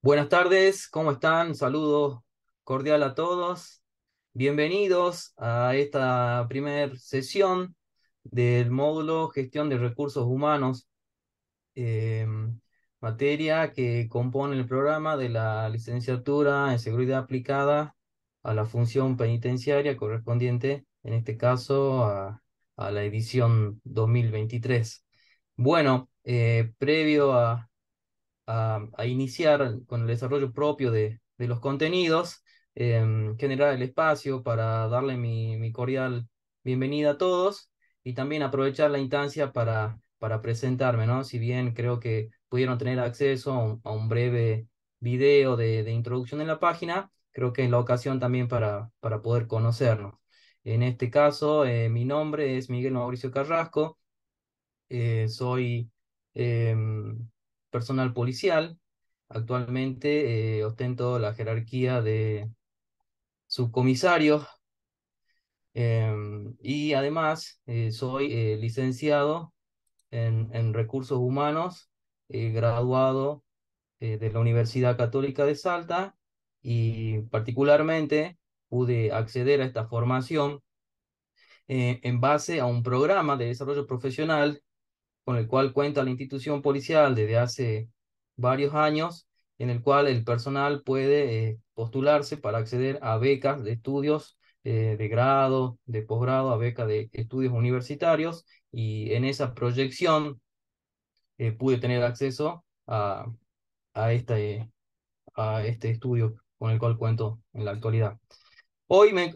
Buenas tardes, ¿cómo están? Saludos cordial a todos. Bienvenidos a esta primera sesión del módulo Gestión de Recursos Humanos, eh, materia que compone el programa de la licenciatura en Seguridad Aplicada a la función penitenciaria correspondiente, en este caso, a la edición 2023. Bueno, previo a iniciar con el desarrollo propio de los contenidos, generar el espacio para darle mi cordial bienvenida a todos y también aprovechar la instancia para presentarme, ¿no? Si bien creo que pudieron tener acceso a un breve video de introducción en la página, creo que es la ocasión también para poder conocernos. En este caso, mi nombre es Miguel Mauricio Carrasco. Soy personal policial. Actualmente ostento la jerarquía de subcomisario, y además soy licenciado en recursos humanos, graduado de la Universidad Católica de Salta, y particularmente pude acceder a esta formación en base a un programa de desarrollo profesional con el cual cuenta la institución policial desde hace varios años, en el cual el personal puede postularse para acceder a becas de estudios de grado, de posgrado, a becas de estudios universitarios, y en esa proyección pude tener acceso a, este, a este estudio con el cual cuento en la actualidad.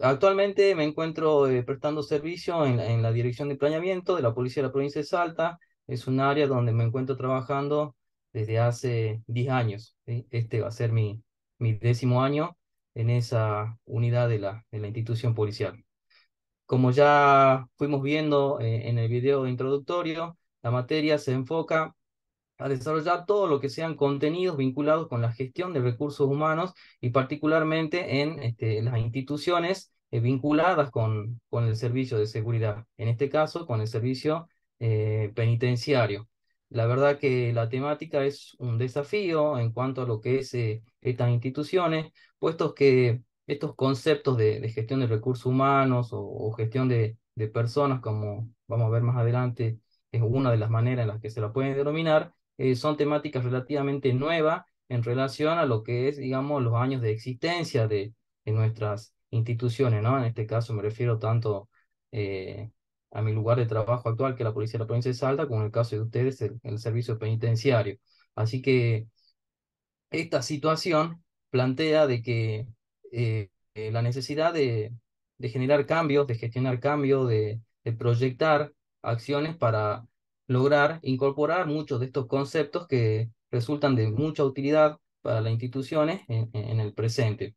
Actualmente me encuentro prestando servicio en la Dirección de Planeamiento de la Policía de la Provincia de Salta. Es un área donde me encuentro trabajando desde hace 10 años, ¿sí? Este va a ser mi 10º año en esa unidad de la institución policial. Como ya fuimos viendo en el video introductorio, la materia se enfoca a desarrollar todo lo que sean contenidos vinculados con la gestión de recursos humanos, y particularmente en las instituciones vinculadas con el servicio de seguridad, en este caso con el servicio penitenciario. La verdad que la temática es un desafío en cuanto a lo que es estas instituciones, puesto que estos conceptos de gestión de recursos humanos o gestión de personas, como vamos a ver más adelante, es una de las maneras en las que se la pueden denominar. Son temáticas relativamente nuevas en relación a lo que es, digamos, los años de existencia de nuestras instituciones, ¿no? En este caso me refiero tanto eh, a mi lugar de trabajo actual, que es la Policía de la Provincia de Salta, como en el caso de ustedes, el servicio penitenciario. Así que esta situación plantea de que la necesidad de generar cambios, de gestionar cambios, de proyectar acciones para lograr incorporar muchos de estos conceptos que resultan de mucha utilidad para las instituciones en el presente.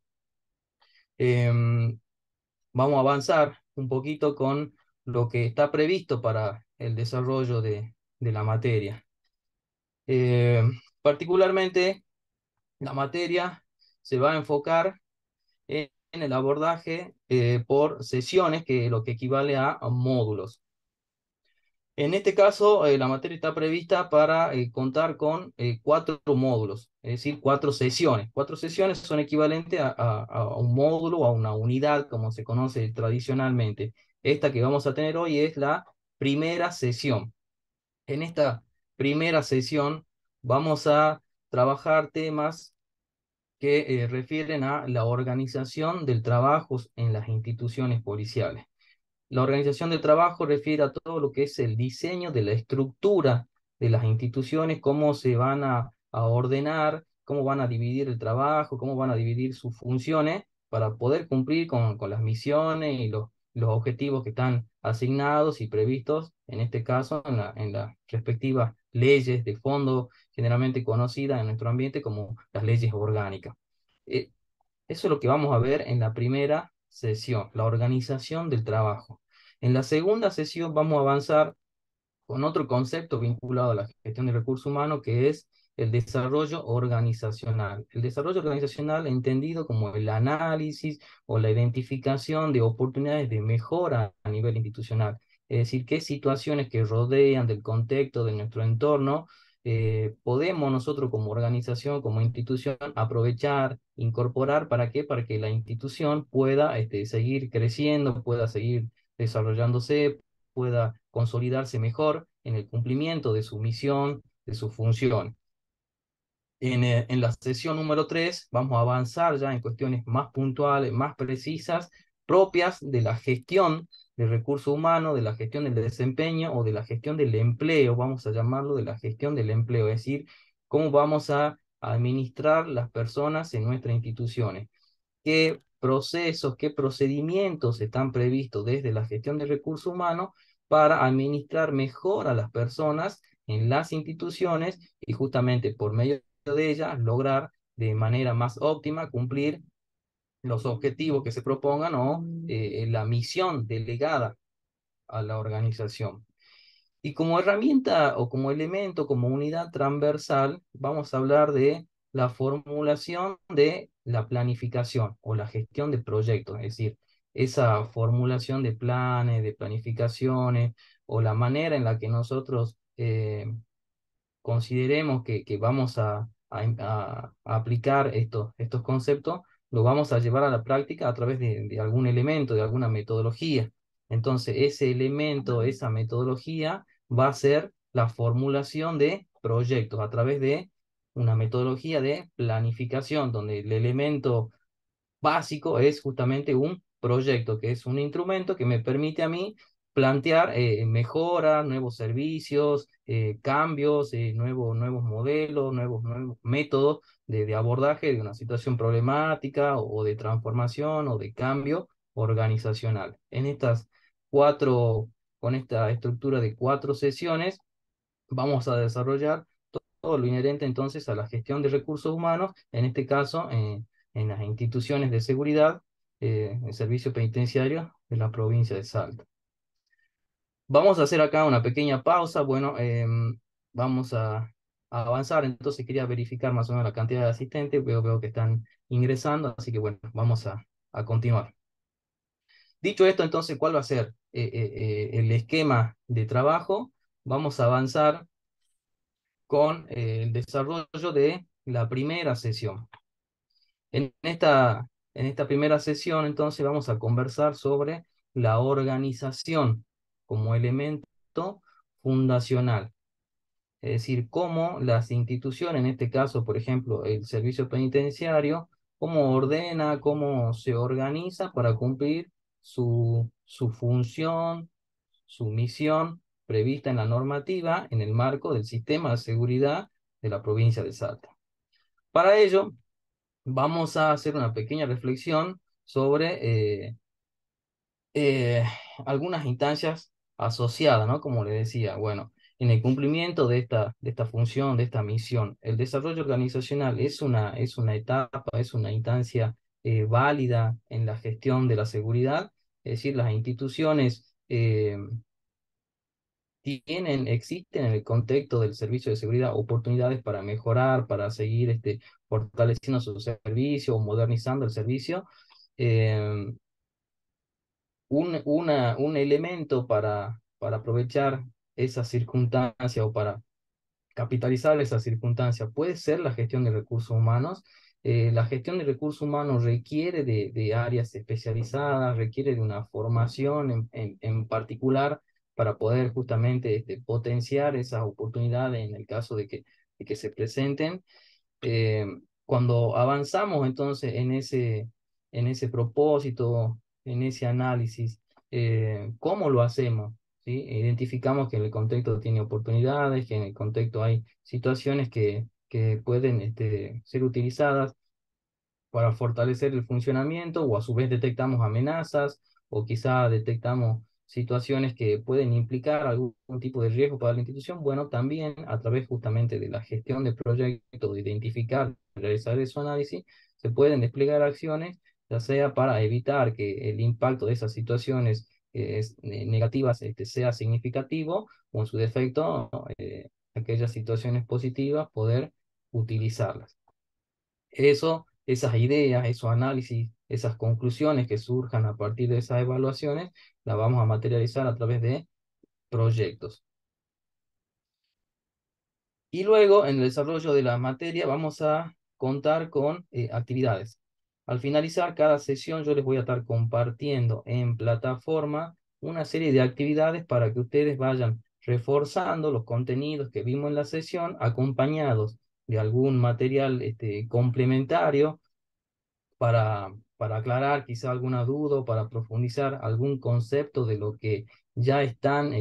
Em, Vamos a avanzar un poquito con lo que está previsto para el desarrollo de la materia. Particularmente, la materia se va a enfocar en el abordaje por sesiones, que lo que equivale a módulos. En este caso, la materia está prevista para contar con 4 módulos, es decir, 4 sesiones. 4 sesiones son equivalentes a un módulo o a una unidad, como se conoce tradicionalmente. Esta que vamos a tener hoy es la primera sesión. En esta primera sesión vamos a trabajar temas que refieren a la organización del trabajo en las instituciones policiales. La organización del trabajo refiere a todo lo que es el diseño de la estructura de las instituciones, cómo se van a ordenar, cómo van a dividir el trabajo, cómo van a dividir sus funciones para poder cumplir con las misiones y los objetivos que están asignados y previstos, en este caso, en las respectivas leyes de fondo, generalmente conocidas en nuestro ambiente como las leyes orgánicas. Eh, Eso es lo que vamos a ver en la primera sesión, la organización del trabajo. En la segunda sesión vamos a avanzar con otro concepto vinculado a la gestión de recursos humanos, que es el desarrollo organizacional. El desarrollo organizacional entendido como el análisis o la identificación de oportunidades de mejora a nivel institucional. Es decir, qué situaciones que rodean del contexto de nuestro entorno podemos nosotros como organización, como institución, aprovechar, incorporar, ¿para qué? Para que la institución pueda seguir creciendo, pueda seguir desarrollándose, pueda consolidarse mejor en el cumplimiento de su misión, de su función. En la sesión número 3 vamos a avanzar ya en cuestiones más puntuales, más precisas, propias de la gestión del recurso humano, de la gestión del desempeño o de la gestión del empleo, vamos a llamarlo de la gestión del empleo, es decir, cómo vamos a administrar las personas en nuestras instituciones, qué procesos, qué procedimientos están previstos desde la gestión de recursos humanos para administrar mejor a las personas en las instituciones y justamente por medio de ellas lograr de manera más óptima cumplir los objetivos que se propongan o la misión delegada a la organización. Y como herramienta o como elemento, como unidad transversal, vamos a hablar de la formulación de la planificación o la gestión de proyectos, es decir, esa formulación de planes, de planificaciones o la manera en la que nosotros consideremos que vamos a aplicar estos conceptos, lo vamos a llevar a la práctica a través de algún elemento, de alguna metodología. Entonces, ese elemento, esa metodología va a ser la formulación de proyectos a través de una metodología de planificación, donde el elemento básico es justamente un proyecto, que es un instrumento que me permite a mí plantear mejoras, nuevos servicios, cambios, nuevos modelos, nuevos métodos de abordaje de una situación problemática o de transformación o de cambio organizacional. En estas con esta estructura de 4 sesiones, vamos a desarrollar todo lo inherente entonces a la gestión de recursos humanos, en este caso en las instituciones de seguridad, el servicio penitenciario de la provincia de Salta. Vamos a hacer acá una pequeña pausa, bueno, vamos a avanzar, entonces quería verificar más o menos la cantidad de asistentes, veo que están ingresando, así que bueno, vamos a continuar. Dicho esto, entonces, ¿cuál va a ser el esquema de trabajo? Vamos a avanzar con el desarrollo de la primera sesión. En esta primera sesión, entonces, vamos a conversar sobre la organización como elemento fundacional. Es decir, cómo las instituciones, en este caso, por ejemplo, el servicio penitenciario, cómo ordena, cómo se organiza para cumplir su función, su misión prevista en la normativa en el marco del sistema de seguridad de la provincia de Salta. Para ello, vamos a hacer una pequeña reflexión sobre eh, algunas instancias asociadas, ¿no? Como le decía, bueno, en el cumplimiento de esta función, de esta misión, el desarrollo organizacional es una etapa, es una instancia válida en la gestión de la seguridad, es decir, las instituciones existen en el contexto del servicio de seguridad oportunidades para mejorar, para seguir fortaleciendo su servicio o modernizando el servicio. Eh, un elemento para aprovechar esa circunstancia o para capitalizar esa circunstancia puede ser la gestión de recursos humanos. La gestión de recursos humanos requiere de áreas especializadas, requiere de una formación en particular para poder justamente potenciar esas oportunidades en el caso de que se presenten. Eh, Cuando avanzamos entonces en ese propósito, en ese análisis, ¿cómo lo hacemos? ¿Sí? Identificamos que en el contexto tiene oportunidades, que en el contexto hay situaciones que pueden ser utilizadas para fortalecer el funcionamiento, o a su vez detectamos amenazas o quizá detectamos situaciones que pueden implicar algún tipo de riesgo para la institución. Bueno, también a través justamente de la gestión de proyectos, de identificar, realizar su análisis, se pueden desplegar acciones, ya sea para evitar que el impacto de esas situaciones negativas sea significativo, o en su defecto, aquellas situaciones positivas, poder utilizarlas. Esas ideas, esos análisis, esas conclusiones que surjan a partir de esas evaluaciones, las vamos a materializar a través de proyectos. Y luego, en el desarrollo de la materia, vamos a contar con actividades. Al finalizar cada sesión, yo les voy a estar compartiendo en plataforma una serie de actividades para que ustedes vayan reforzando los contenidos que vimos en la sesión, acompañados de algún material complementario para aclarar quizá alguna duda o para profundizar algún concepto de lo que ya están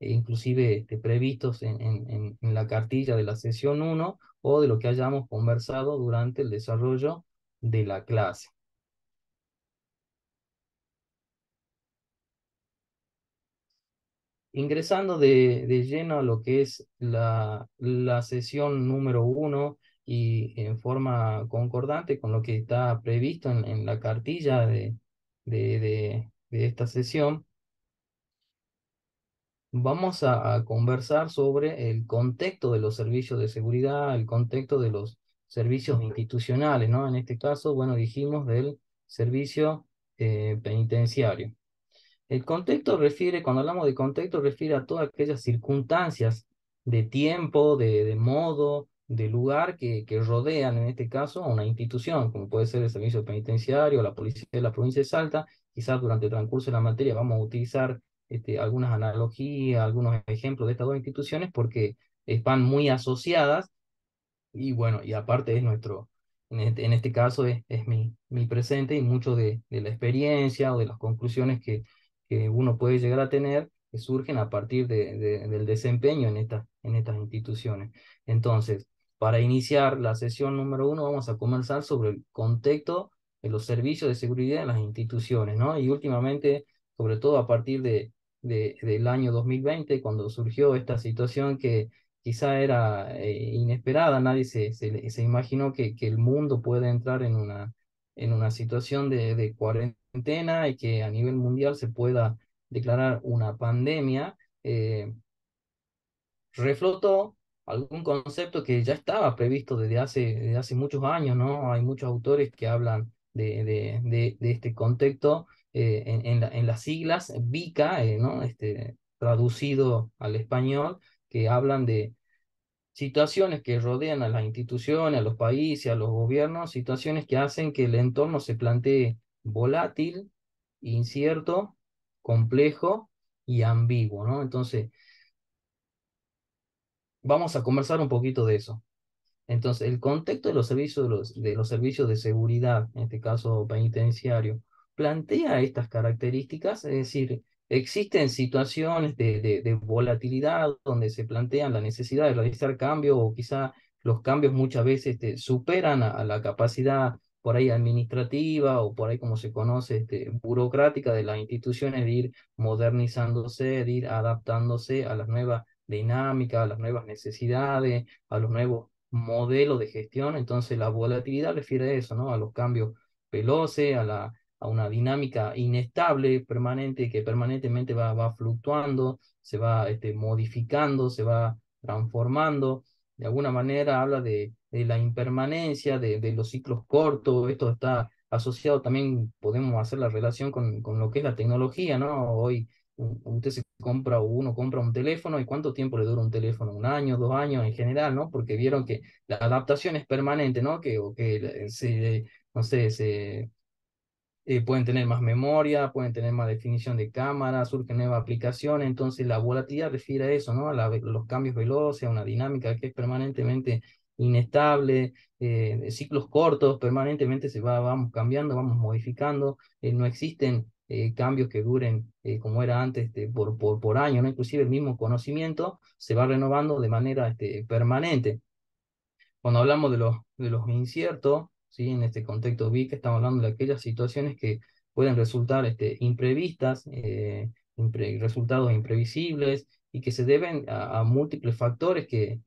inclusive previstos en la cartilla de la sesión uno o de lo que hayamos conversado durante el desarrollo de la clase. Ingresando de lleno a lo que es la sesión número uno y en forma concordante con lo que está previsto en la cartilla de esta sesión, vamos a conversar sobre el contexto de los servicios de seguridad, el contexto de los servicios institucionales, ¿no? En este caso, bueno, dijimos del servicio penitenciario. El contexto refiere, cuando hablamos de contexto, refiere a todas aquellas circunstancias de tiempo, de modo, de lugar que rodean, en este caso, a una institución, como puede ser el servicio penitenciario, la policía de la provincia de Salta. Quizás durante el transcurso de la materia vamos a utilizar algunas analogías, algunos ejemplos de estas dos instituciones porque están muy asociadas y bueno, y aparte es en este caso es mi presente y mucho de la experiencia o de las conclusiones que uno puede llegar a tener que surgen a partir del desempeño en estas instituciones. Entonces, para iniciar la sesión número uno, vamos a conversar sobre el contexto de los servicios de seguridad en las instituciones, ¿no? Y últimamente, sobre todo a partir del año 2020, cuando surgió esta situación que quizá era inesperada, nadie se imaginó que el mundo puede entrar en una situación de cuarentena y que a nivel mundial se pueda declarar una pandemia. Reflotó algún concepto que ya estaba previsto desde hace muchos años, ¿no? Hay muchos autores que hablan de este contexto en las siglas VICA, ¿no? Traducido al español, que hablan de situaciones que rodean a las instituciones, a los países, a los gobiernos, situaciones que hacen que el entorno se plantee volátil, incierto, complejo y ambiguo, ¿no? Entonces, vamos a conversar un poquito de eso. Entonces, el contexto de los servicios de los servicios de seguridad, en este caso penitenciario, plantea estas características, es decir, existen situaciones de volatilidad donde se plantean la necesidad de realizar cambios o quizá los cambios muchas veces superan a la capacidad por ahí administrativa o por ahí como se conoce burocrática de las instituciones de ir modernizándose, de ir adaptándose a las nuevas dinámicas, a las nuevas necesidades, a los nuevos modelo de gestión. Entonces la volatilidad refiere a eso, ¿no? A los cambios veloces, a una dinámica inestable, permanente, que permanentemente va fluctuando, se va modificando, se va transformando. De alguna manera habla de la impermanencia, de los ciclos cortos. Esto está asociado también, podemos hacer la relación con lo que es la tecnología, ¿no? Hoy usted se compra o uno compra un teléfono y cuánto tiempo le dura un teléfono, un año, 2 años en general, ¿no? Porque vieron que la adaptación es permanente, ¿no? O que no sé, pueden tener más memoria, pueden tener más definición de cámara, surgen nuevas aplicaciones, entonces la volatilidad refiere a eso, ¿no? Los cambios veloces, a una dinámica que es permanentemente inestable, ciclos cortos, permanentemente vamos cambiando, vamos modificando, no existen cambios que duren como era antes por año, ¿no? Inclusive el mismo conocimiento se va renovando de manera permanente. Cuando hablamos de los inciertos, ¿sí? En este contexto vi que estamos hablando de aquellas situaciones que pueden resultar imprevistas, resultados imprevisibles y que se deben a múltiples factores que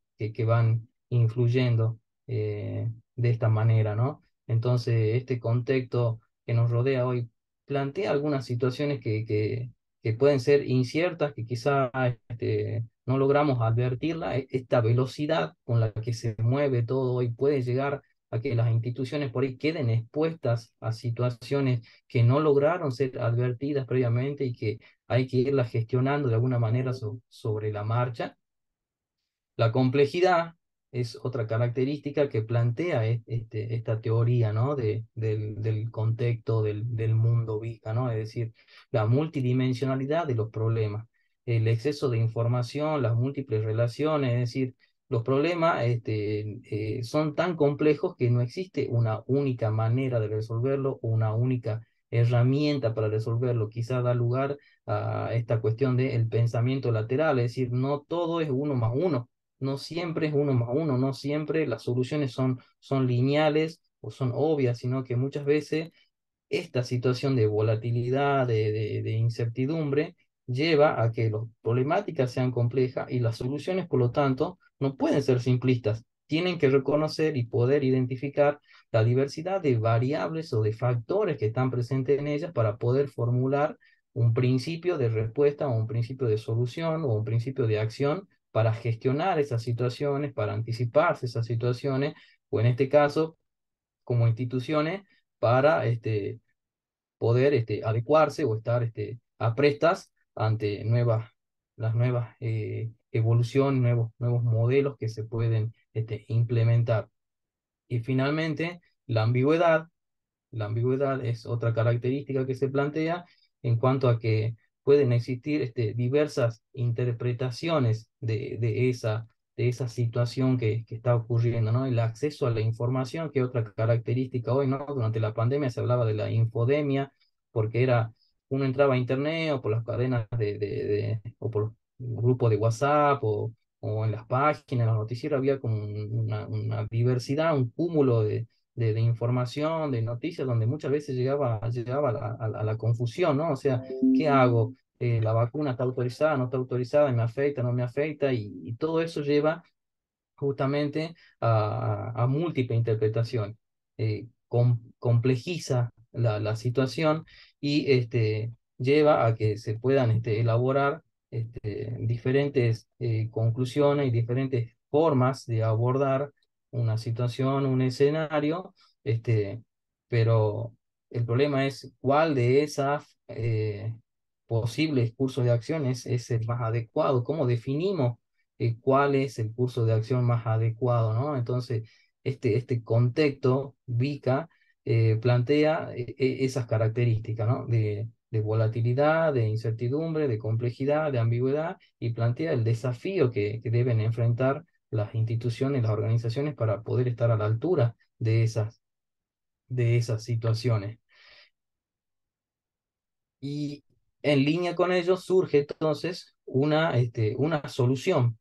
van influyendo de esta manera, ¿no? Entonces, este contexto que nos rodea hoy plantea algunas situaciones que pueden ser inciertas, que quizá no logramos advertirla. Esta velocidad con la que se mueve todo hoy puede llegar a que las instituciones por ahí queden expuestas a situaciones que no lograron ser advertidas previamente y que hay que irlas gestionando de alguna manera sobre la marcha. La complejidad es otra característica que plantea esta teoría, ¿no? Del contexto del mundo VICA, ¿no? Es decir, la multidimensionalidad de los problemas, el exceso de información, las múltiples relaciones, es decir, los problemas son tan complejos que no existe una única manera de resolverlo, una única herramienta para resolverlo. Quizá da lugar a esta cuestión del pensamiento lateral, es decir, no todo es uno más uno, no siempre es uno más uno, no siempre las soluciones son lineales o son obvias, sino que muchas veces esta situación de volatilidad, de incertidumbre, lleva a que las problemáticas sean complejas y las soluciones, por lo tanto, no pueden ser simplistas. Tienen que reconocer y poder identificar la diversidad de variables o de factores que están presentes en ellas para poder formular un principio de respuesta o un principio de solución o un principio de acción para gestionar esas situaciones, para anticiparse esas situaciones, o en este caso, como instituciones, para poder adecuarse o estar a prestas ante las nuevas evoluciones, nuevos modelos que se pueden implementar. Y finalmente, la ambigüedad. La ambigüedad es otra característica que se plantea en cuanto a que pueden existir diversas interpretaciones de esa situación que está ocurriendo, ¿no? El acceso a la información, que es otra característica hoy, ¿no? Durante la pandemia se hablaba de la infodemia, porque uno entraba a internet o por las cadenas o por grupos de WhatsApp o en las páginas, en los noticieros, había como una diversidad, un cúmulo de información, de noticias, donde muchas veces llegaba a la confusión, ¿no? O sea, ¿qué hago? La vacuna está autorizada, no está autorizada, me afecta, no me afecta, y todo eso lleva justamente a múltiple interpretación. Complejiza la situación y lleva a que se puedan elaborar diferentes conclusiones y diferentes formas de abordar una situación, un escenario, este, pero el problema es cuál de esas posibles cursos de acción es el más adecuado, cómo definimos cuál es el curso de acción más adecuado, ¿no? Entonces, este contexto, VICA, plantea esas características, ¿no? De volatilidad, de incertidumbre, de complejidad, de ambigüedad, y plantea el desafío que deben enfrentar las instituciones, las organizaciones para poder estar a la altura de esas situaciones. Y en línea con ello surge entonces una solución.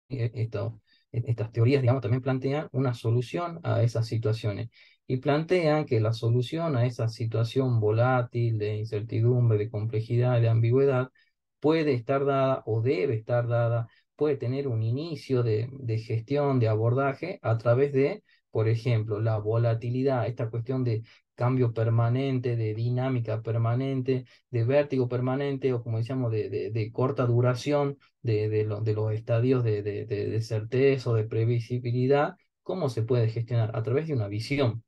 Esto, estas teorías, digamos, también plantean una solución a esas situaciones y plantean que la solución a esa situación volátil de incertidumbre, de complejidad, de ambigüedad, puede estar dada o debe estar dada, puede tener un inicio de gestión, de abordaje a través de, por ejemplo, la volatilidad, esta cuestión de cambio permanente, de dinámica permanente, de vértigo permanente o como decíamos, de corta duración de los estadios de certeza o de previsibilidad. ¿Cómo se puede gestionar? A través de una visión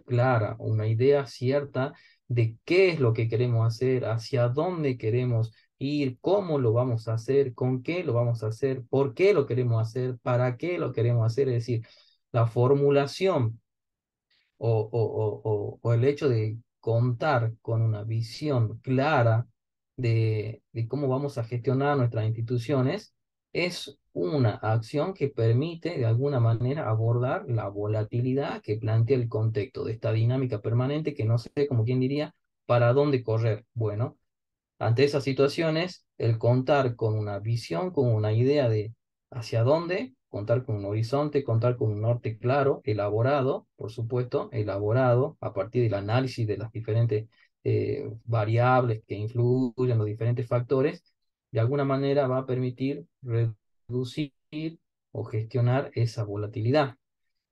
clara, una idea cierta de qué es lo que queremos hacer, hacia dónde queremos ir, cómo lo vamos a hacer, con qué lo vamos a hacer, por qué lo queremos hacer, para qué lo queremos hacer. Es decir, la formulación o el hecho de contar con una visión clara de cómo vamos a gestionar nuestras instituciones es una acción que permite de alguna manera abordar la volatilidad que plantea el contexto de esta dinámica permanente que no sé, como quien diría, para dónde correr. Bueno, ante esas situaciones, el contar con una visión, con una idea de hacia dónde, contar con un horizonte, contar con un norte claro, elaborado, por supuesto, elaborado a partir del análisis de las diferentes variables que influyen, los diferentes factores, de alguna manera va a permitir reducir o gestionar esa volatilidad.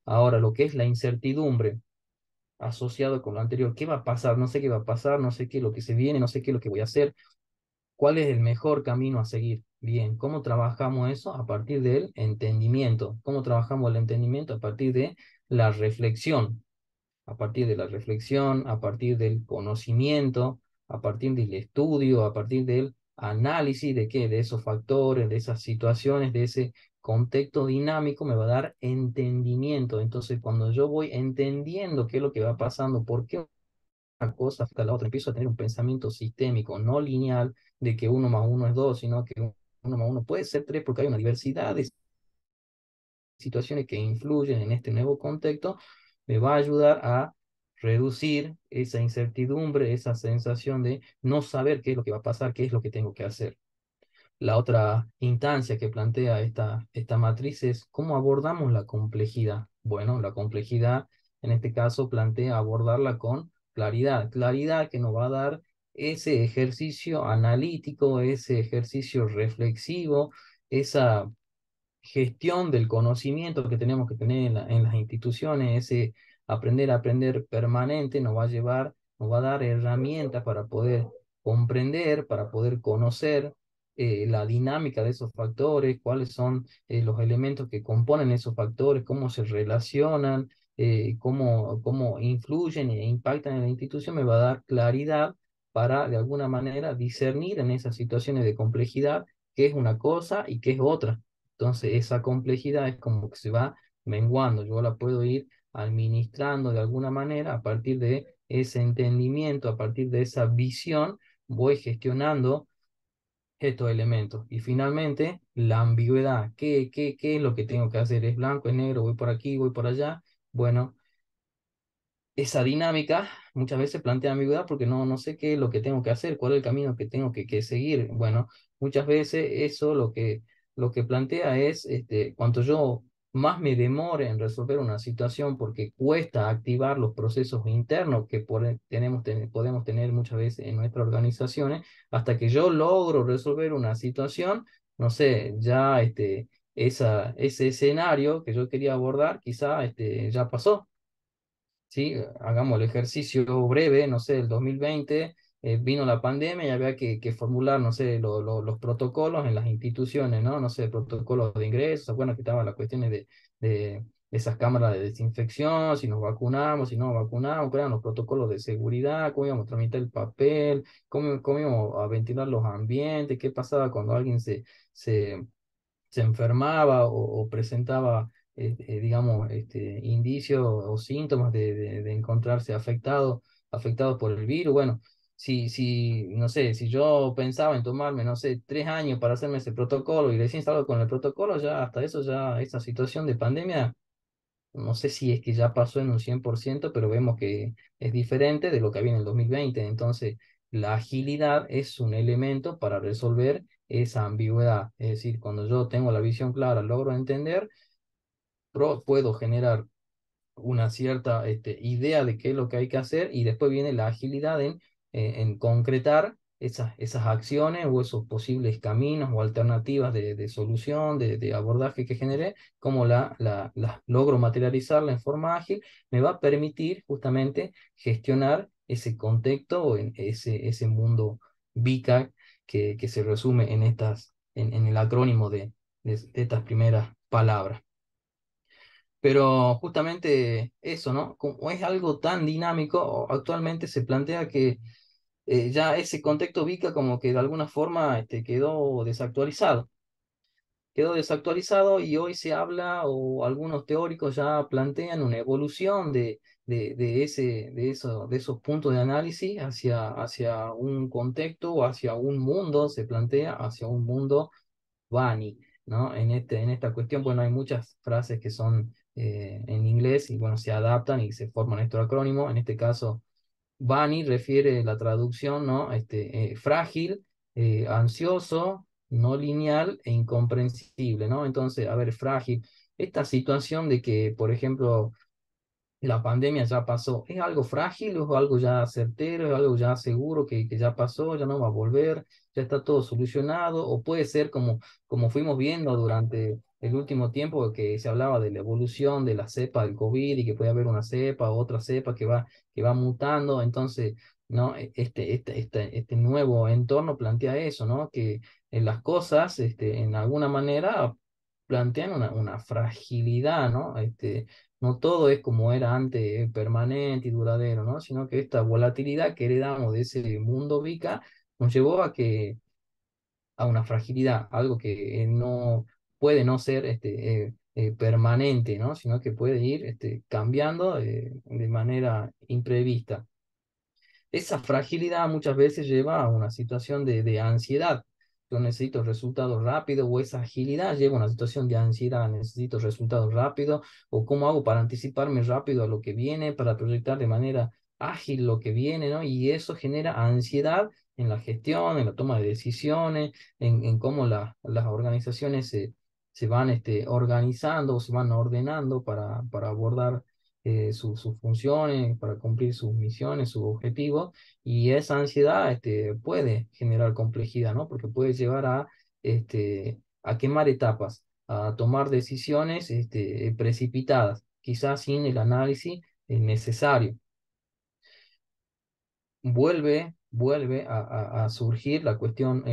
Ahora, lo que es la incertidumbre asociado con lo anterior, ¿qué va a pasar? No sé qué va a pasar, no sé qué es lo que se viene, no sé qué es lo que voy a hacer. ¿Cuál es el mejor camino a seguir? Bien, ¿cómo trabajamos eso? A partir del entendimiento. ¿Cómo trabajamos el entendimiento? A partir de la reflexión. A partir de la reflexión, a partir del conocimiento, a partir del estudio, a partir del análisis de qué, de esos factores, de esas situaciones, de ese contexto dinámico, me va a dar entendimiento. Entonces, cuando yo voy entendiendo qué es lo que va pasando, por qué una cosa afecta a la otra, empiezo a tener un pensamiento sistémico, no lineal, de que uno más uno es dos, sino que uno más uno puede ser tres, porque hay una diversidad de situaciones que influyen en este nuevo contexto, me va a ayudar a reducir esa incertidumbre, esa sensación de no saber qué es lo que va a pasar, qué es lo que tengo que hacer. La otra instancia que plantea esta matriz es cómo abordamos la complejidad. Bueno, la complejidad en este caso plantea abordarla con claridad, claridad que nos va a dar ese ejercicio analítico, ese ejercicio reflexivo, esa gestión del conocimiento que tenemos que tener en las instituciones, ese aprender a aprender permanente nos va a llevar, nos va a dar herramientas para poder comprender, para poder conocer la dinámica de esos factores, cuáles son los elementos que componen esos factores, cómo se relacionan, cómo influyen e impactan en la institución, me va a dar claridad para de alguna manera discernir en esas situaciones de complejidad qué es una cosa y qué es otra. Entonces, esa complejidad es como que se va menguando. Yo la puedo ir administrando de alguna manera a partir de ese entendimiento, a partir de esa visión, voy gestionando estos elementos. Y finalmente, la ambigüedad. ¿Qué es lo que tengo que hacer? ¿Es blanco, es negro? ¿Voy por aquí, voy por allá? Bueno, esa dinámica muchas veces plantea ambigüedad porque no sé qué es lo que tengo que hacer, cuál es el camino que tengo que seguir. Bueno, muchas veces eso lo que plantea es, cuanto yo más me demore en resolver una situación porque cuesta activar los procesos internos que podemos tener muchas veces en nuestras organizaciones, hasta que yo logro resolver una situación, no sé, ya ese escenario que yo quería abordar quizá ya pasó. ¿Sí? Hagamos el ejercicio breve, no sé, el 2020 vino la pandemia y había que formular, no sé, los protocolos en las instituciones, ¿no? No sé, protocolos de ingreso, bueno, que estaban las cuestiones de esas cámaras de desinfección, si nos vacunamos, si no nos vacunamos, cuáles eran los protocolos de seguridad, cómo íbamos a tramitar el papel, cómo íbamos a ventilar los ambientes, qué pasaba cuando alguien se se enfermaba o presentaba, digamos, indicios o síntomas de encontrarse afectado por el virus. Bueno, no sé, si yo pensaba en tomarme, no sé, 3 años para hacerme ese protocolo y recién salgo con el protocolo, ya hasta eso, ya esta situación de pandemia no sé si es que ya pasó en un 100%, pero vemos que es diferente de lo que había en el 2020. Entonces, la agilidad es un elemento para resolver esa ambigüedad. Es decir, cuando yo tengo la visión clara, logro entender, puedo generar una cierta idea de qué es lo que hay que hacer y después viene la agilidad en concretar esas acciones o esos posibles caminos o alternativas de solución, de abordaje que generé, cómo las logro materializarla en forma ágil, me va a permitir justamente gestionar ese contexto o en ese mundo VICA que se resume en el acrónimo de estas primeras palabras. Pero justamente eso, ¿no? Como es algo tan dinámico, actualmente se plantea que ya ese contexto VICA como que de alguna forma quedó desactualizado. Quedó desactualizado y hoy se habla o algunos teóricos ya plantean una evolución de esos puntos de análisis hacia un contexto o hacia un mundo, se plantea hacia un mundo Bani, ¿no? En esta cuestión, bueno, hay muchas frases que son en inglés y, bueno, se adaptan y se forman estos acrónimos. En este caso, Bani refiere la traducción, ¿no? Frágil, ansioso, no lineal e incomprensible, ¿no? Entonces, a ver, frágil. Esta situación de que, por ejemplo, la pandemia ya pasó. ¿Es algo frágil o es algo ya certero, es algo ya seguro que ya pasó, ya no va a volver, ya está todo solucionado? O puede ser como fuimos viendo durante el último tiempo, que se hablaba de la evolución de la cepa del COVID y que puede haber una cepa o otra cepa que va mutando. Entonces, ¿no? Este nuevo entorno plantea eso, ¿no? Que las cosas, en alguna manera, plantean una fragilidad, ¿no? No todo es como era antes, permanente y duradero, ¿no? Sino que esta volatilidad que heredamos de ese mundo VICA nos llevó a que a una fragilidad, algo que no puede no ser permanente, ¿no? Sino que puede ir cambiando de manera imprevista. Esa fragilidad muchas veces lleva a una situación de ansiedad. Yo necesito resultados rápidos, o esa agilidad lleva a una situación de ansiedad, necesito resultados rápidos, o cómo hago para anticiparme rápido a lo que viene, para proyectar de manera ágil lo que viene, ¿no? Y eso genera ansiedad en la gestión, en la toma de decisiones, en cómo las organizaciones se van organizando o se van ordenando para abordar sus funciones, para cumplir sus misiones, sus objetivos, y esa ansiedad puede generar complejidad, ¿no? Porque puede llevar a quemar etapas, a tomar decisiones precipitadas, quizás sin el análisis necesario. Vuelve a surgir la cuestión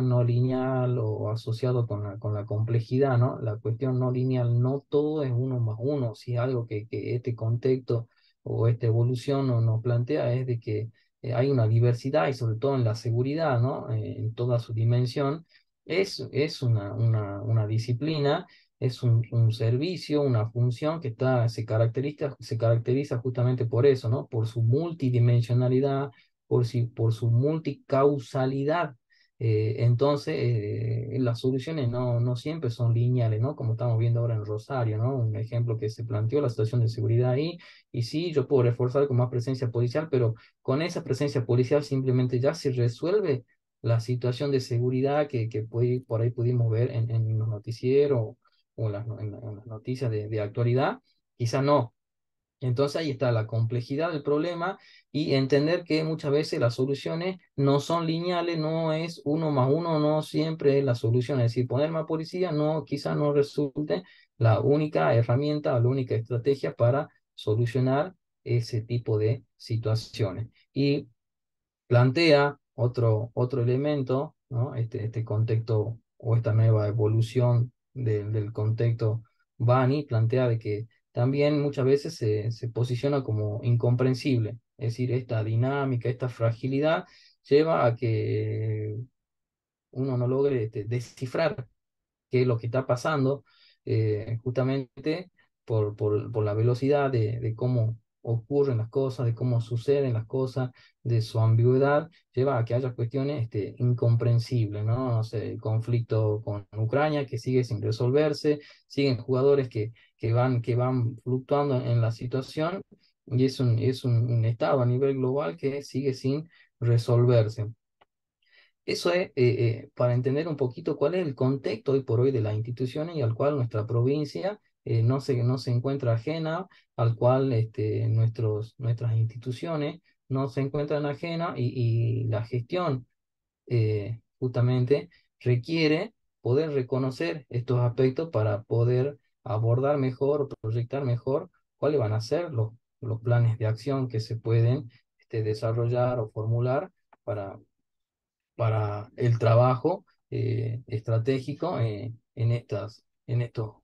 no lineal o asociado con la complejidad, ¿no? La cuestión no lineal, no todo es uno más uno, si algo que este contexto o esta evolución nos plantea es de que hay una diversidad y sobre todo en la seguridad, ¿no? En toda su dimensión, es una disciplina, es un servicio, una función que se caracteriza justamente por eso, ¿no? Por su multidimensionalidad, por su multicausalidad. Entonces, las soluciones no siempre son lineales, ¿no? Como estamos viendo ahora en Rosario, ¿no? Un ejemplo que se planteó, la situación de seguridad ahí, y sí, yo puedo reforzar con más presencia policial, pero con esa presencia policial simplemente ya se resuelve la situación de seguridad que por ahí pudimos ver en los noticieros o en las noticias de actualidad, quizá no. Entonces ahí está la complejidad del problema y entender que muchas veces las soluciones no son lineales, no es uno más uno, no siempre es la solución. Es decir, poner más policía no, quizá no resulte la única herramienta o la única estrategia para solucionar ese tipo de situaciones. Y plantea otro elemento, ¿no? Este contexto o esta nueva evolución del contexto Bani plantea de que también muchas veces se posiciona como incomprensible, es decir, esta dinámica, esta fragilidad lleva a que uno no logre descifrar qué es lo que está pasando, justamente por la velocidad de cómo ocurren las cosas, de cómo suceden las cosas, de su ambigüedad, lleva a que haya cuestiones incomprensibles, ¿no? No sé, el conflicto con Ucrania que sigue sin resolverse, siguen jugadores que van fluctuando en la situación, y es un estado a nivel global que sigue sin resolverse. Eso es para entender un poquito cuál es el contexto hoy por hoy de las instituciones y al cual nuestra provincia no se encuentra ajena, al cual nuestras instituciones no se encuentran ajenas, y la gestión justamente requiere poder reconocer estos aspectos para poder abordar mejor o proyectar mejor cuáles van a ser los planes de acción que se pueden desarrollar o formular para el trabajo estratégico en estos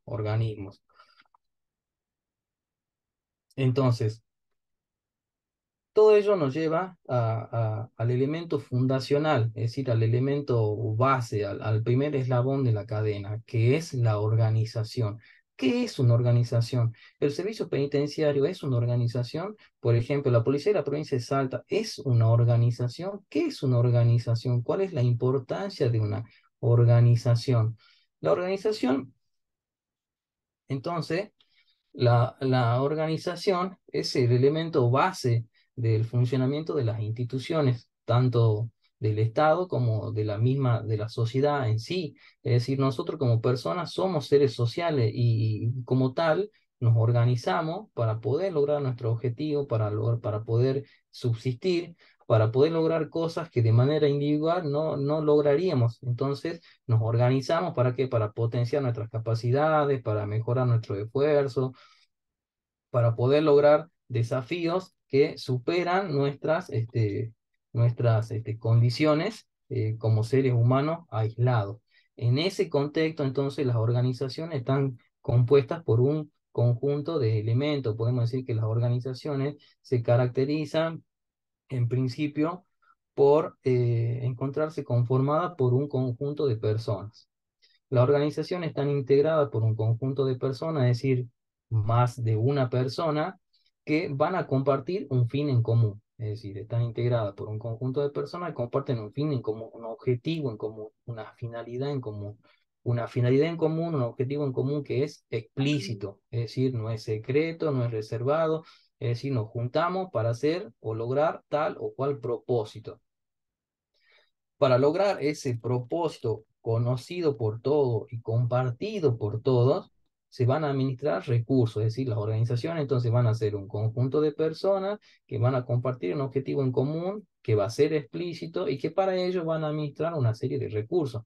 organismos. Entonces, todo ello nos lleva al elemento fundacional, es decir, al elemento base, al primer eslabón de la cadena, que es la organización. ¿Qué es una organización? El servicio penitenciario es una organización. Por ejemplo, la Policía de la Provincia de Salta es una organización. ¿Qué es una organización? ¿Cuál es la importancia de una organización? La organización, entonces, la organización es el elemento base del funcionamiento de las instituciones, tanto del Estado como de la sociedad en sí. Es decir, nosotros como personas somos seres sociales y como tal nos organizamos para poder lograr nuestro objetivo, para poder subsistir, para poder lograr cosas que de manera individual no lograríamos. Entonces, nos organizamos ¿para qué? Para potenciar nuestras capacidades, para mejorar nuestro esfuerzo, para poder lograr desafíos que superan nuestras condiciones como seres humanos aislados. En ese contexto, entonces, las organizaciones están compuestas por un conjunto de elementos. Podemos decir que las organizaciones se caracterizan, en principio, por encontrarse conformada por un conjunto de personas. La organización está integrada por un conjunto de personas, es decir, más de una persona que van a compartir un fin en común. Es decir, están integradas por un conjunto de personas que comparten un fin en común, un objetivo en común, una finalidad en común. Una finalidad en común, un objetivo en común que es explícito, es decir, no es secreto, no es reservado, es decir, nos juntamos para hacer o lograr tal o cual propósito. Para lograr ese propósito conocido por todos y compartido por todos, se van a administrar recursos, es decir, las organizaciones entonces van a ser un conjunto de personas que van a compartir un objetivo en común, que va a ser explícito y que para ello van a administrar una serie de recursos,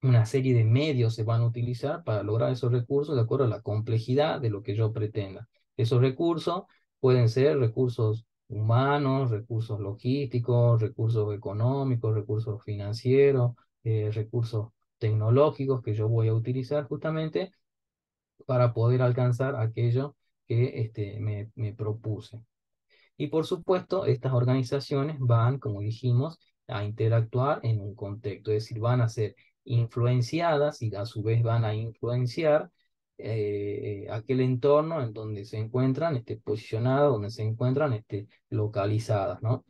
una serie de medios se van a utilizar para lograr esos recursos de acuerdo a la complejidad de lo que yo pretenda. Esos recursos pueden ser recursos humanos, recursos logísticos, recursos económicos, recursos financieros, recursos tecnológicos que yo voy a utilizar justamente para poder alcanzar aquello que me propuse. Y por supuesto, estas organizaciones van, como dijimos, a interactuar en un contexto, es decir, van a ser influenciadas y a su vez van a influenciar aquel entorno en donde se encuentran posicionadas, donde se encuentran localizadas, ¿no?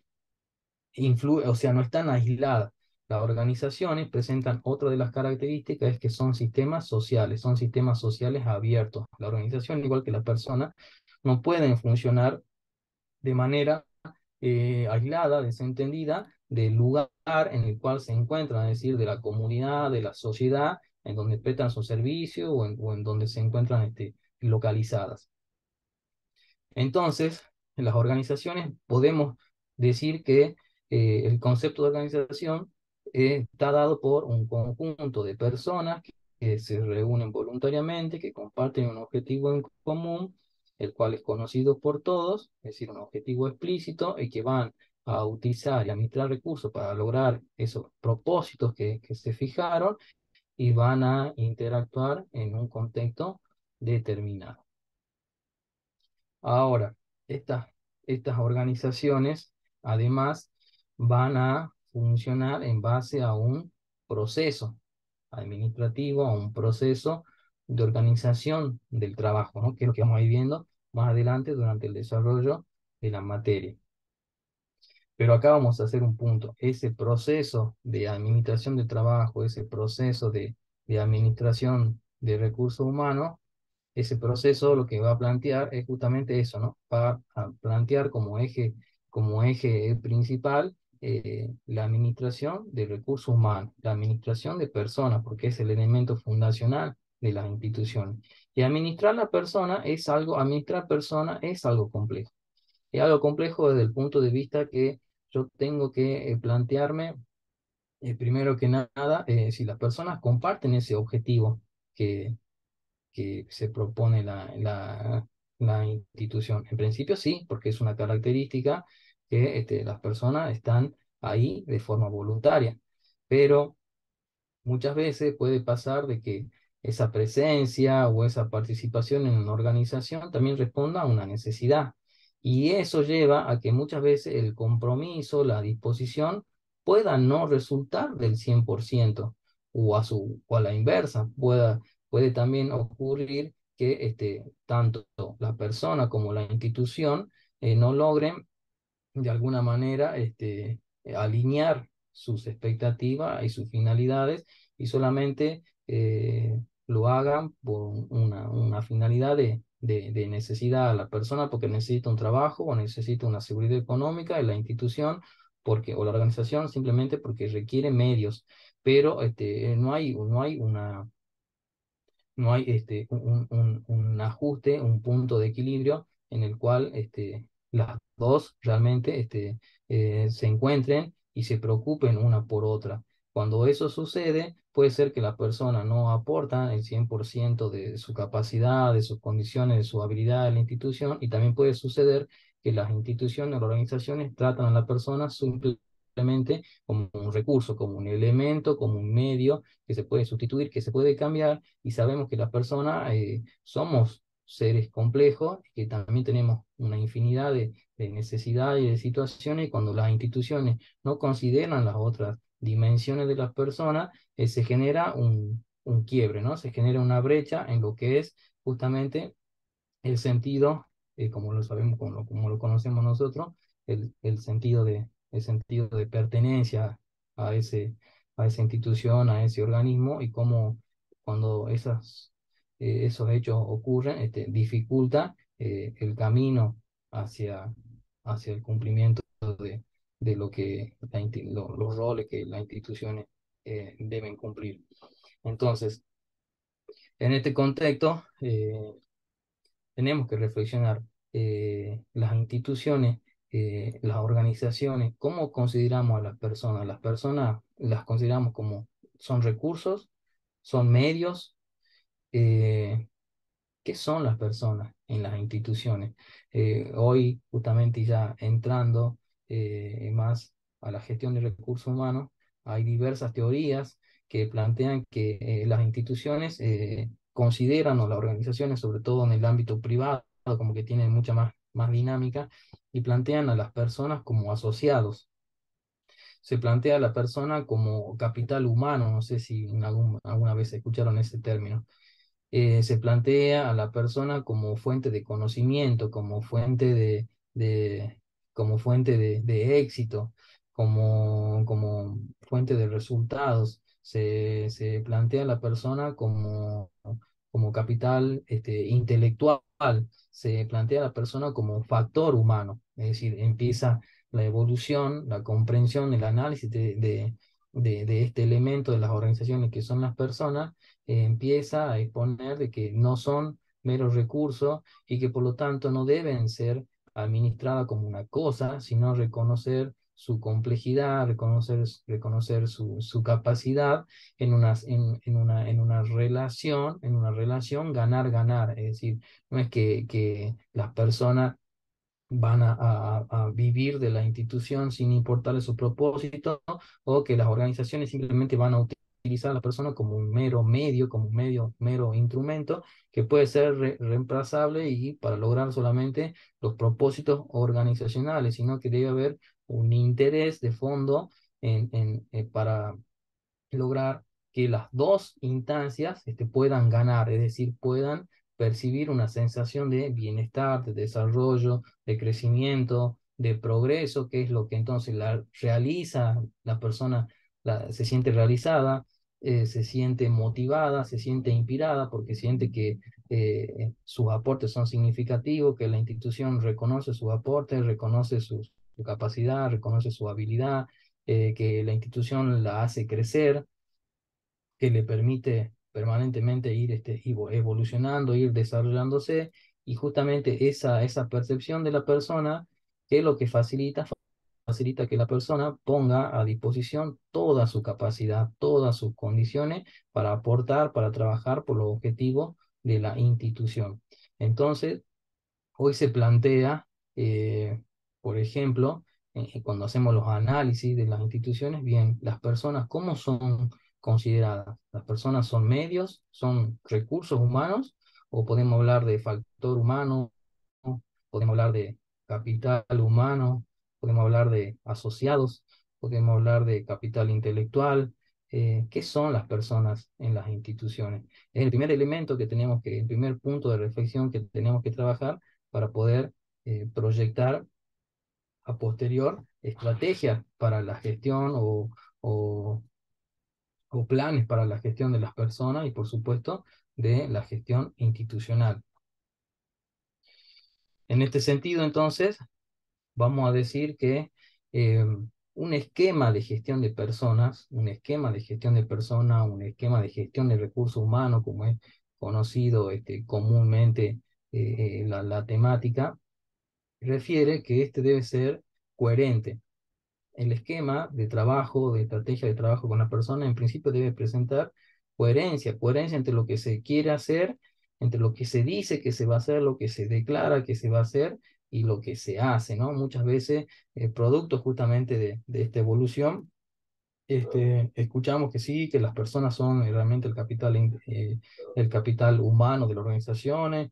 O sea, no están aisladas. Las organizaciones presentan otra de las características, es que son sistemas sociales abiertos. La organización, igual que la persona, no pueden funcionar de manera aislada, desentendida del lugar en el cual se encuentran, es decir, de la comunidad, de la sociedad, en donde prestan su servicio o en donde se encuentran localizadas. Entonces, en las organizaciones podemos decir que el concepto de organización está dado por un conjunto de personas que se reúnen voluntariamente, que comparten un objetivo en común, el cual es conocido por todos, es decir, un objetivo explícito y que van a utilizar y administrar recursos para lograr esos propósitos que se fijaron y van a interactuar en un contexto determinado. Ahora, estas, estas organizaciones además van a funcionar en base a un proceso administrativo, a un proceso de organización del trabajo, ¿no? Que es lo que vamos a ir viendo más adelante durante el desarrollo de la materia. Pero acá vamos a hacer un punto. Ese proceso de administración del trabajo, ese proceso de administración de recursos humanos, ese proceso lo que va a plantear es justamente eso, ¿no? Va a plantear como eje principal la administración de recursos humanos, la administración de personas, porque es el elemento fundacional de las instituciones. Y administrar personas es algo complejo. Es algo complejo desde el punto de vista que yo tengo que plantearme, primero que nada, si las personas comparten ese objetivo que se propone la institución. En principio sí, porque es una característica que las personas están ahí de forma voluntaria, pero muchas veces puede pasar de que esa presencia o esa participación en una organización también responda a una necesidad. Y eso lleva a que muchas veces el compromiso, la disposición, pueda no resultar del 100% o a la inversa. Puede también ocurrir que tanto la persona como la institución no logren de alguna manera alinear sus expectativas y sus finalidades y solamente lo hagan por una finalidad de necesidad a la persona porque necesita un trabajo o necesita una seguridad económica en la institución o la organización simplemente porque requiere medios, pero no hay un ajuste, un punto de equilibrio en el cual las dos realmente se encuentren y se preocupen una por otra. Cuando eso sucede, puede ser que la persona no aporta el 100% de su capacidad, de sus condiciones, de su habilidad a la institución, y también puede suceder que las instituciones o organizaciones tratan a la persona simplemente como un recurso, como un elemento, como un medio que se puede sustituir, que se puede cambiar y sabemos que las personas seres complejos, que también tenemos una infinidad de necesidades y de situaciones, y cuando las instituciones no consideran las otras dimensiones de las personas, se genera un quiebre, ¿no? Se genera una brecha en lo que es justamente el sentido, como lo sabemos, como lo conocemos nosotros, el sentido de pertenencia a ese, a esa institución, a ese organismo, y cómo cuando esos hechos ocurren, dificulta el camino hacia, hacia el cumplimiento de lo que los roles que las instituciones deben cumplir. Entonces, en este contexto, tenemos que reflexionar las instituciones, las organizaciones, cómo consideramos a las personas. Las personas las consideramos como son recursos, son medios. eh, ¿Qué son las personas en las instituciones? Hoy, justamente ya entrando más a la gestión de recursos humanos, hay diversas teorías que plantean que las instituciones consideran, o las organizaciones, sobre todo en el ámbito privado, como que tienen mucha más dinámica, y plantean a las personas como asociados. Se plantea a la persona como capital humano, no sé si alguna vez escucharon ese término. Se plantea a la persona como fuente de conocimiento, como fuente de éxito, como fuente de resultados. Se plantea a la persona como capital intelectual, se plantea a la persona como un factor humano, es decir, empieza la evolución, la comprensión, el análisis de este elemento de las organizaciones que son las personas. Empieza a exponer de que no son meros recursos y que por lo tanto no deben ser administradas como una cosa, sino reconocer su complejidad, reconocer su capacidad en una relación ganar-ganar. Es decir, no es que las personas van a vivir de la institución sin importarle su propósito, o que las organizaciones simplemente van a utilizar a la persona como un mero medio, como un mero instrumento que puede ser reemplazable y para lograr solamente los propósitos organizacionales, sino que debe haber un interés de fondo para lograr que las dos instancias puedan ganar, es decir, puedan percibir una sensación de bienestar, de desarrollo, de crecimiento, de progreso, que es lo que entonces la realiza la persona, se siente realizada, se siente motivada, se siente inspirada, porque siente que sus aportes son significativos, que la institución reconoce sus aportes, reconoce su capacidad, reconoce su habilidad, que la institución la hace crecer, que le permite permanentemente ir evolucionando, ir desarrollándose, y justamente esa percepción de la persona, que es lo que facilita que la persona ponga a disposición toda su capacidad, todas sus condiciones para aportar, para trabajar por los objetivos de la institución. Entonces, hoy se plantea, por ejemplo, cuando hacemos los análisis de las instituciones, bien, las personas, ¿cómo son consideradas? ¿Las personas son medios, son recursos humanos, o podemos hablar de factor humano, podemos hablar de capital humano, podemos hablar de asociados, podemos hablar de capital intelectual? ¿Qué son las personas en las instituciones? Es el primer elemento el primer punto de reflexión que tenemos que trabajar para poder proyectar a posterior estrategias para la gestión, o, o planes para la gestión de las personas, y por supuesto de la gestión institucional. En este sentido, entonces, vamos a decir que eh, un esquema de gestión de personas, un esquema de gestión de personas, un esquema de gestión de recursos humanos, como es conocido comúnmente la temática, refiere que este debe ser coherente. El esquema de trabajo, de estrategia de trabajo con la persona, en principio debe presentar coherencia entre lo que se quiere hacer, entre lo que se dice que se va a hacer, lo que se declara que se va a hacer y lo que se hace, ¿no? Muchas veces, producto justamente de esta evolución, escuchamos que sí, que las personas son realmente el capital humano de las organizaciones,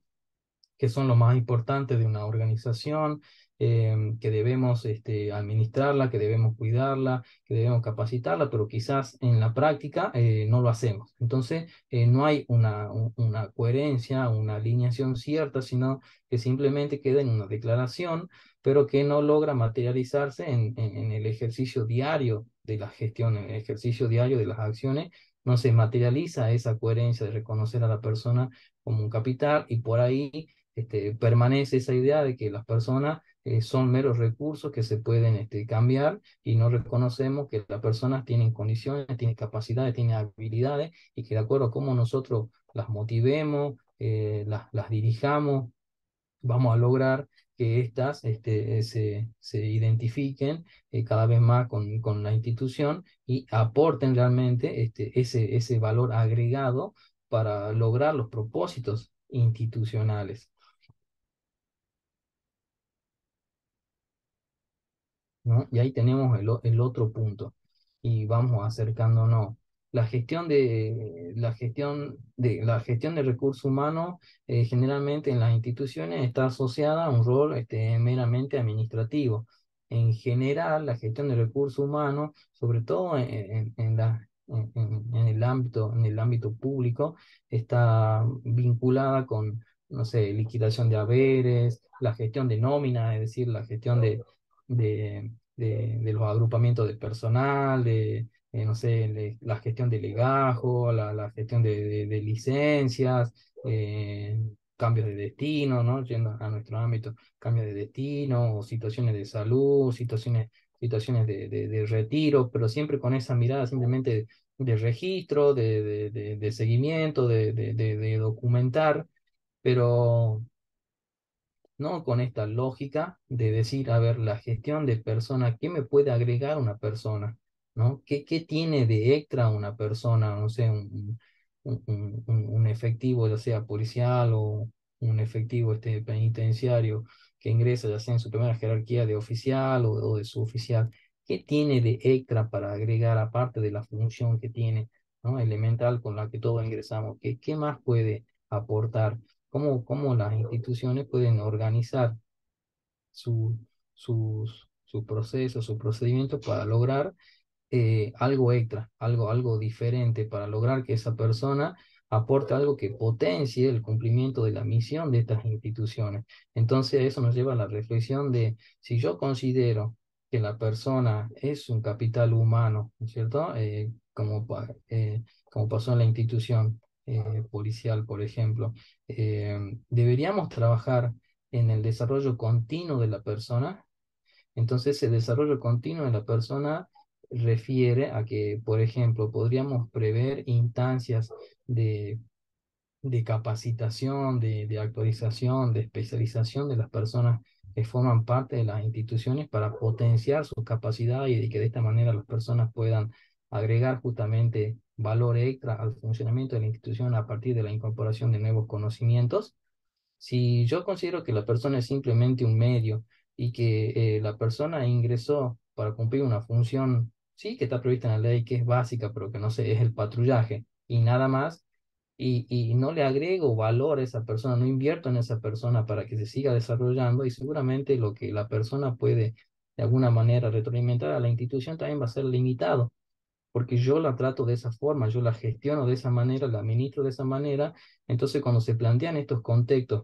que son lo más importante de una organización, que debemos administrarla, que debemos cuidarla, que debemos capacitarla, pero quizás en la práctica no lo hacemos. Entonces, no hay una coherencia, una alineación cierta, sino que simplemente queda en una declaración, pero que no logra materializarse en el ejercicio diario de la gestión, en el ejercicio diario de las acciones. No se materializa esa coherencia de reconocer a la persona como un capital, y por ahí permanece esa idea de que las personas son meros recursos que se pueden cambiar, y no reconocemos que las personas tienen condiciones, tienen capacidades, tienen habilidades, y que de acuerdo a cómo nosotros las motivemos, las dirijamos, vamos a lograr que éstas se identifiquen cada vez más con la institución y aporten realmente ese valor agregado para lograr los propósitos institucionales, ¿no? Y ahí tenemos el otro punto, y vamos acercándonos. La gestión de recursos humanos generalmente en las instituciones está asociada a un rol meramente administrativo. En general, la gestión de recursos humanos, sobre todo en el ámbito público, está vinculada con, no sé, liquidación de haberes, la gestión de nómina, es decir, la gestión de los agrupamientos de personal, no sé, la gestión de legajo, la gestión de licencias, cambios de destino, ¿no? Yendo a nuestro ámbito, cambios de destino, o situaciones de salud, situaciones de retiro, pero siempre con esa mirada simplemente de registro, de seguimiento, de documentar, pero no con esta lógica de decir, a ver, la gestión de personas, ¿qué me puede agregar una persona? ¿No? ¿Qué tiene de extra una persona? No sé, un efectivo, ya sea policial o un efectivo penitenciario que ingresa ya sea en su primera jerarquía de oficial o de suboficial. ¿Qué tiene de extra para agregar aparte de la función que tiene, ¿no? Elemental con la que todos ingresamos? ¿Qué más puede aportar? Cómo las instituciones pueden organizar su, sus procesos, sus procedimientos para lograr algo extra, algo diferente, para lograr que esa persona aporte algo que potencie el cumplimiento de la misión de estas instituciones. Entonces, eso nos lleva a la reflexión de si yo considero que la persona es un capital humano, ¿no es cierto? Como pasó en la institución policial, por ejemplo, deberíamos trabajar en el desarrollo continuo de la persona. Entonces, el desarrollo continuo de la persona refiere a que, por ejemplo, podríamos prever instancias de, de capacitación, de actualización, de especialización de las personas que forman parte de las instituciones para potenciar sus capacidades, y de que de esta manera las personas puedan agregar justamente valor extra al funcionamiento de la institución a partir de la incorporación de nuevos conocimientos. Si yo considero que la persona es simplemente un medio, y que la persona ingresó para cumplir una función, sí, que está prevista en la ley, que es básica, pero que no sé, es el patrullaje y nada más, y no le agrego valor a esa persona, no invierto en esa persona para que se siga desarrollando, y seguramente lo que la persona puede de alguna manera retroalimentar a la institución también va a ser limitado, porque yo la trato de esa forma, yo la gestiono de esa manera, la administro de esa manera. Entonces, cuando se plantean estos contextos,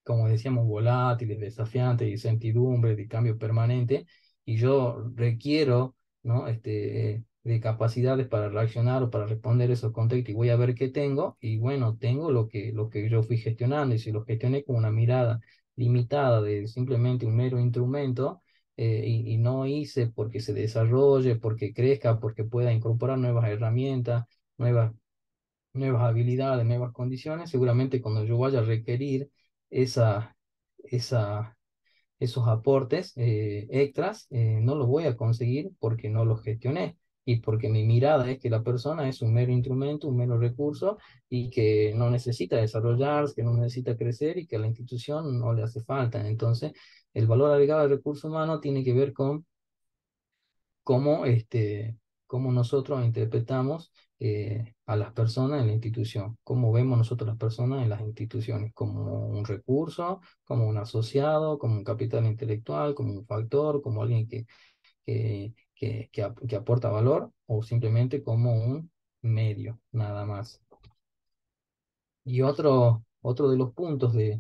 como decíamos, volátiles, desafiantes, de incertidumbre, de cambio permanente, y yo requiero, ¿no? De capacidades para reaccionar o para responder esos contextos, y voy a ver qué tengo, y bueno, tengo lo que yo fui gestionando, y si lo gestioné con una mirada limitada de simplemente un mero instrumento, y no hice porque se desarrolle, porque crezca, porque pueda incorporar nuevas herramientas, nuevas nuevas habilidades, nuevas condiciones, seguramente cuando yo vaya a requerir esa, esa, esos aportes extras, no los voy a conseguir porque no los gestioné, y porque mi mirada es que la persona es un mero instrumento, un mero recurso, y que no necesita desarrollarse, que no necesita crecer, y que a la institución no le hace falta. Entonces, el valor agregado del recurso humano tiene que ver con cómo, cómo nosotros interpretamos a las personas en la institución, cómo vemos nosotros las personas en las instituciones, como un recurso, como un asociado, como un capital intelectual, como un factor, como alguien que aporta valor o simplemente como un medio, nada más. Y otro de los puntos de,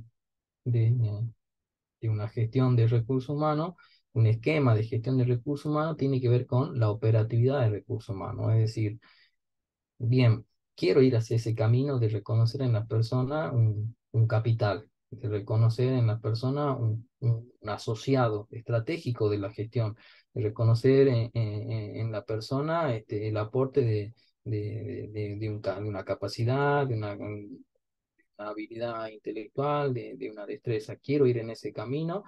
de una gestión de recursos humanos, un esquema de gestión de recursos humanos tiene que ver con la operatividad de recursos humanos, es decir, bien, quiero ir hacia ese camino de reconocer en la persona un capital, de reconocer en la persona un asociado estratégico de la gestión, de reconocer en la persona el aporte de una capacidad, de una habilidad intelectual, de una destreza. Quiero ir en ese camino,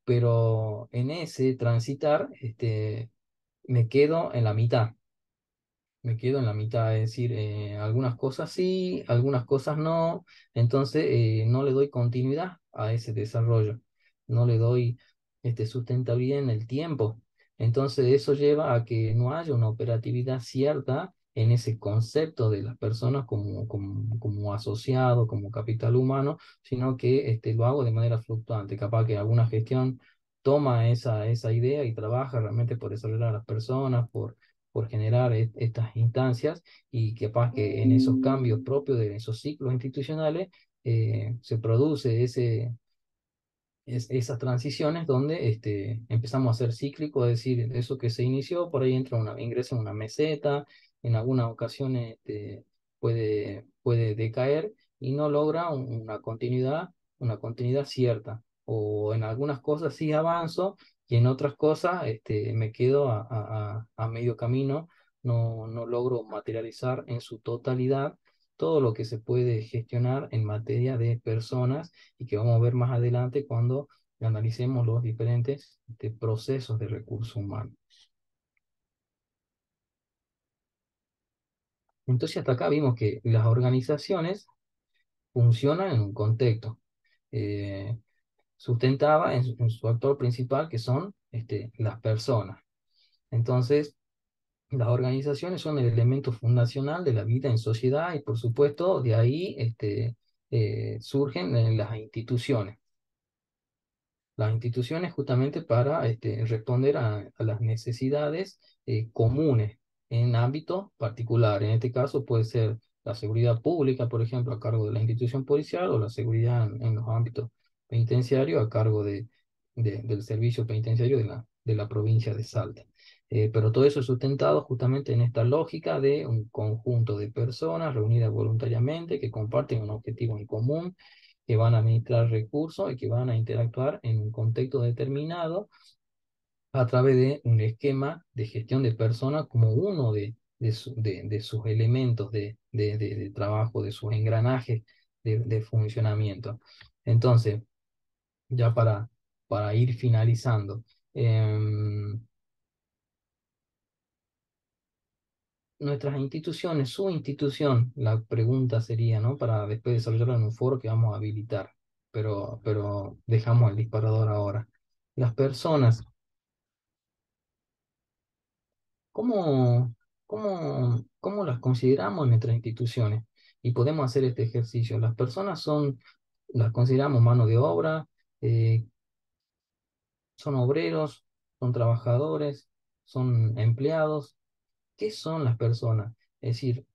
pero en ese transitar me quedo en la mitad. Me quedo en la mitad, es decir, algunas cosas sí, algunas cosas no, entonces no le doy continuidad a ese desarrollo, no le doy sustentabilidad en el tiempo. Entonces eso lleva a que no haya una operatividad cierta en ese concepto de las personas como asociado, como capital humano, sino que lo hago de manera fluctuante. Capaz que alguna gestión toma esa idea y trabaja realmente por desarrollar a las personas, por generar estas instancias y capaz que en esos cambios propios de esos ciclos institucionales se produce esas transiciones donde empezamos a ser cíclicos, es decir, eso que se inició, por ahí ingresa en una meseta, en algunas ocasiones puede decaer y no logra una continuidad cierta. O en algunas cosas sí avanzo y en otras cosas me quedo a medio camino, no logro materializar en su totalidad todo lo que se puede gestionar en materia de personas y que vamos a ver más adelante cuando analicemos los diferentes procesos de recursos humanos. Entonces hasta acá vimos que las organizaciones funcionan en un contexto eh, sustentada en su actor principal, que son las personas. Entonces, las organizaciones son el elemento fundacional de la vida en sociedad y, por supuesto, de ahí surgen las instituciones. Las instituciones justamente para responder a las necesidades comunes en ámbitos particulares. En este caso puede ser la seguridad pública, por ejemplo, a cargo de la institución policial, o la seguridad en los ámbitos penitenciarios a cargo del servicio penitenciario de la provincia de Salta. Pero todo eso es sustentado justamente en esta lógica de un conjunto de personas reunidas voluntariamente que comparten un objetivo en común, que van a administrar recursos y que van a interactuar en un contexto determinado a través de un esquema de gestión de personas como uno de sus elementos de trabajo, de sus engranajes de funcionamiento. Entonces, ya para ir finalizando, nuestras instituciones, su institución, la pregunta sería, ¿no? Para después desarrollarlo en un foro que vamos a habilitar, pero dejamos el disparador ahora. Las personas, ¿cómo, cómo las consideramos en nuestras instituciones? Y podemos hacer este ejercicio. Las personas las consideramos mano de obra, eh, son obreros, son trabajadores, son empleados. ¿Qué son las personas? Es decir,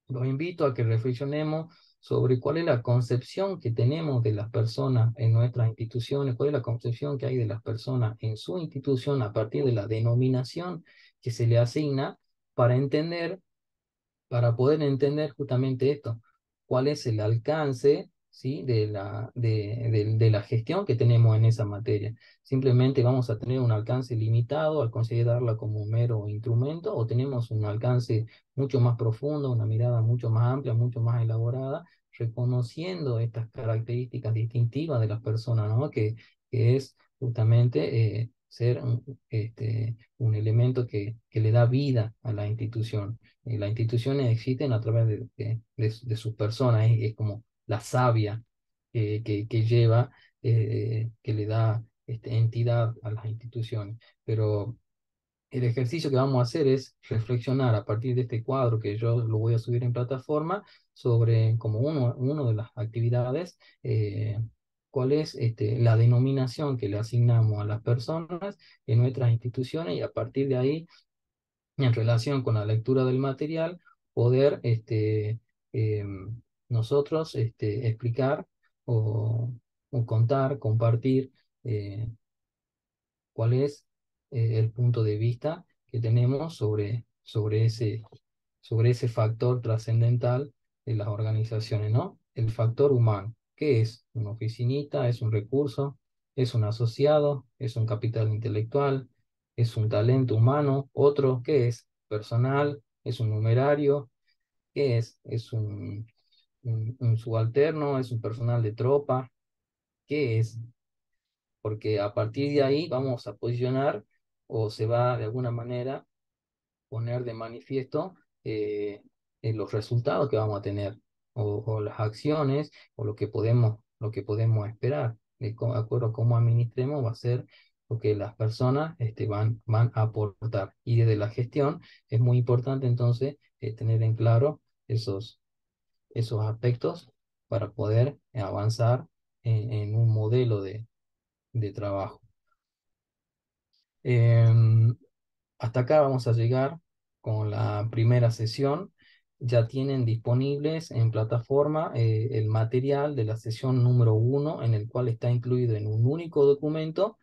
los invito a que reflexionemos sobre cuál es la concepción que tenemos de las personas en nuestras instituciones, cuál es la concepción que hay de las personas en su institución a partir de la denominación que se le asigna para entender para poder entender justamente esto, cuál es el alcance, ¿sí? de la gestión que tenemos en esa materia. Simplemente vamos a tener un alcance limitado al considerarla como un mero instrumento, o tenemos un alcance mucho más profundo, una mirada mucho más amplia, mucho más elaborada, reconociendo estas características distintivas de las personas, ¿no? Que es justamente ser un elemento que le da vida a la institución. Las instituciones existen a través de sus personas, es como la savia que lleva, que le da entidad a las instituciones. Pero el ejercicio que vamos a hacer es reflexionar a partir de este cuadro que yo lo voy a subir en plataforma sobre como uno de las actividades, cuál es la denominación que le asignamos a las personas en nuestras instituciones y a partir de ahí, en relación con la lectura del material, poder nosotros explicar o, o contar, compartir. Cuál es el punto de vista que tenemos sobre ese factor trascendental de las organizaciones, ¿no? El factor humano. ¿Qué es? Un oficinista, es un recurso, es un asociado, es un capital intelectual, es un talento humano. Otro, ¿qué es? Personal, es un numerario, ¿qué es? Es un subalterno, es un personal de tropa, ¿qué es? Porque a partir de ahí vamos a posicionar o se va de alguna manera poner de manifiesto en los resultados que vamos a tener o las acciones o lo que podemos esperar. De acuerdo a cómo administremos va a ser lo que las personas van a aportar. Y desde la gestión es muy importante entonces tener en claro esos aspectos para poder avanzar en un modelo de trabajo. Em, Hasta acá vamos a llegar con la primera sesión. Ya tienen disponibles en plataforma el material de la sesión número 1, en el cual está incluido en un único documento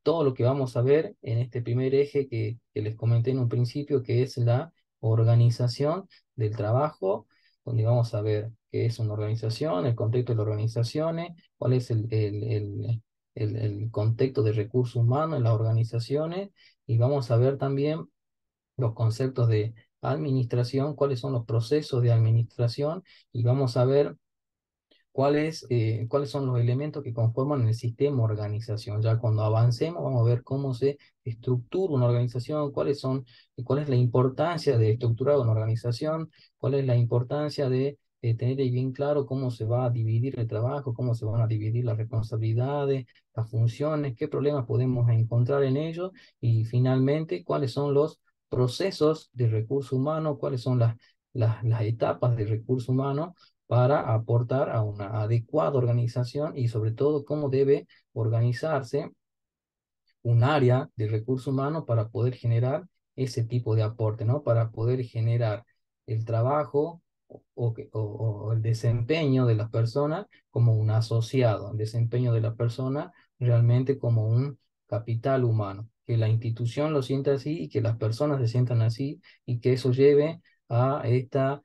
todo lo que vamos a ver en este primer eje que les comenté en un principio, que es la organización del trabajo, donde vamos a ver qué es una organización, el contexto de las organizaciones, cuál es el contexto de recursos humanos en las organizaciones, y vamos a ver también los conceptos de administración, cuáles son los procesos de administración, y vamos a ver cuáles son los elementos que conforman el sistema organización. Ya cuando avancemos, vamos a ver cómo se estructura una organización, cuál es la importancia de estructurar una organización, cuál es la importancia de tener ahí bien claro cómo se va a dividir el trabajo, cómo se van a dividir las responsabilidades, las funciones, qué problemas podemos encontrar en ello, y finalmente cuáles son los procesos de recurso humano, cuáles son las etapas de recurso humano para aportar a una adecuada organización, y sobre todo cómo debe organizarse un área de recursos humanos para poder generar ese tipo de aporte, ¿no? Para poder generar el trabajo o el desempeño de las personas como un asociado, el desempeño de la persona realmente como un capital humano, que la institución lo sienta así y que las personas se sientan así, y que eso lleve a esta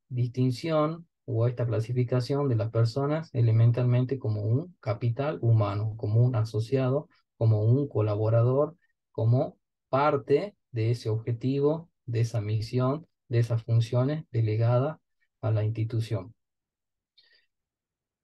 distinción o a esta clasificación de las personas elementalmente como un capital humano, como un asociado, como un colaborador, como parte de ese objetivo, de esa misión, de esas funciones delegadas a la institución.